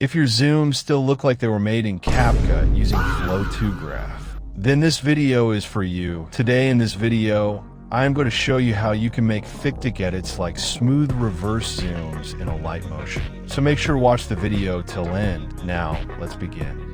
If your zooms still look like they were made in CapCut using Flow2Graph, then this video is for you. Today in this video, I am going to show you how you can make fictic edits like smooth reverse zooms in Alight motion. So make sure to watch the video till end. Now, let's begin.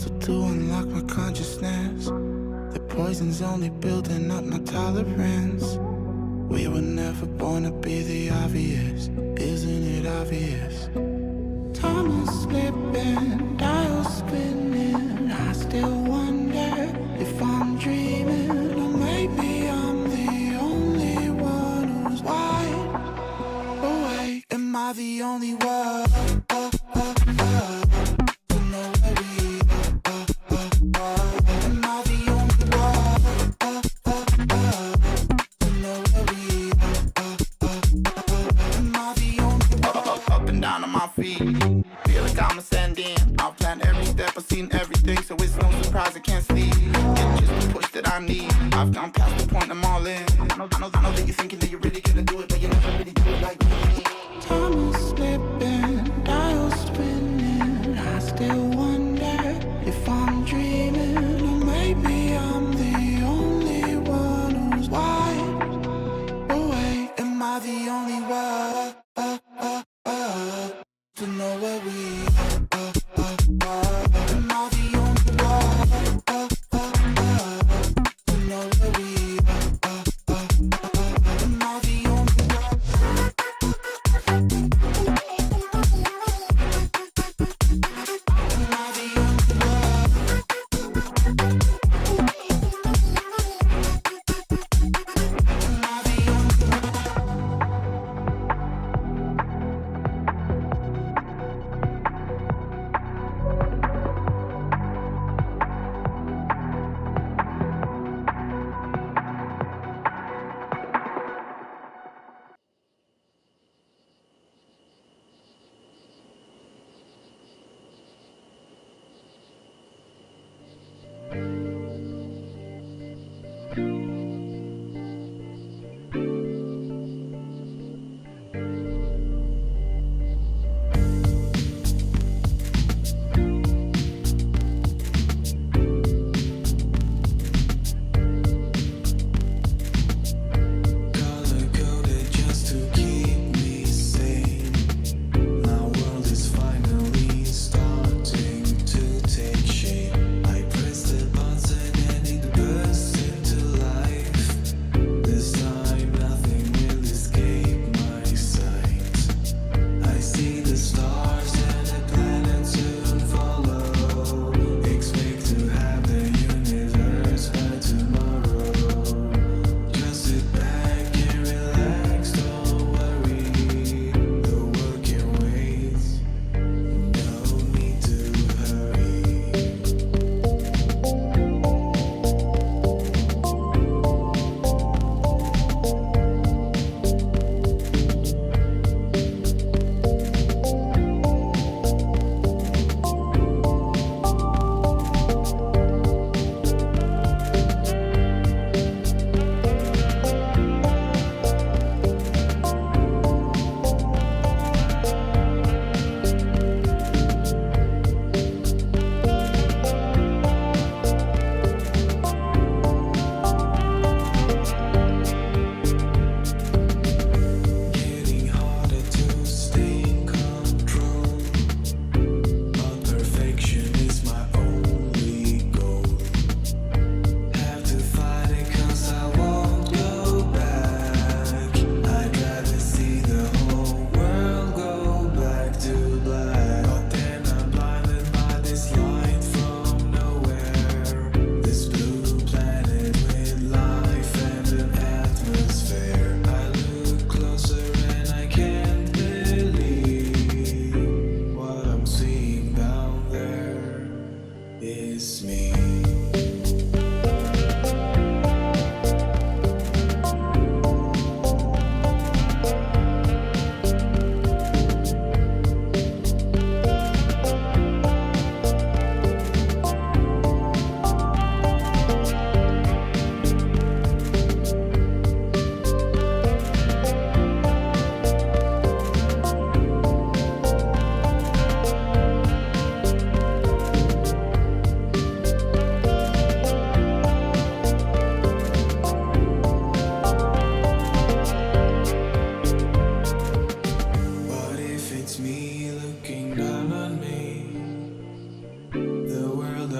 hustle to unlock my consciousness. The poison's only building up my tolerance. We were never born to be the obvious, isn't it obvious? Time is slipping, dials spinning. I still wonder if I'm dreaming, or maybe I'm the only one who's wide awake. Am I the only one? To know where we are. Am I the only one? To know where we are. Am I the only one? Up and down on my feet, feel like I'm ascending. I've planned every step, I've seen everything, so it's no surprise I can't sleep. It's just the push that I need. I've gone past the point, I'm all in. I know that you're thinking that you're really gonna do it, but you never really do it like me. Time is slipping, dials spinning. I still wonder if I'm dreaming, or maybe I'm the only one who's wide awake. Am I the only one to know where we are? Am I the only one to know where we are? Am I the only one? Am I the only one? Am I the only one? Color-coded just to keep me sane. My world is finally starting to take shape. I press the button and it bursts into life. This time nothing will escape my sight. I see the stars and the planets soon follow. Expect to have the universe by tomorrow. Just sit back and relax, don't worry. The world can wait, no need to hurry. Getting harder to stay in control, but perfection is my only goal. Have to fight it 'cause I won't go back. I'd rather see the whole world go back to black. But then I'm blinded by this light from nowhere. This blue planet with life and an atmosphere. I look closer and I can't believe what I'm seeing down there is me.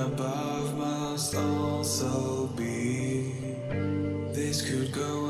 above must also be. This could go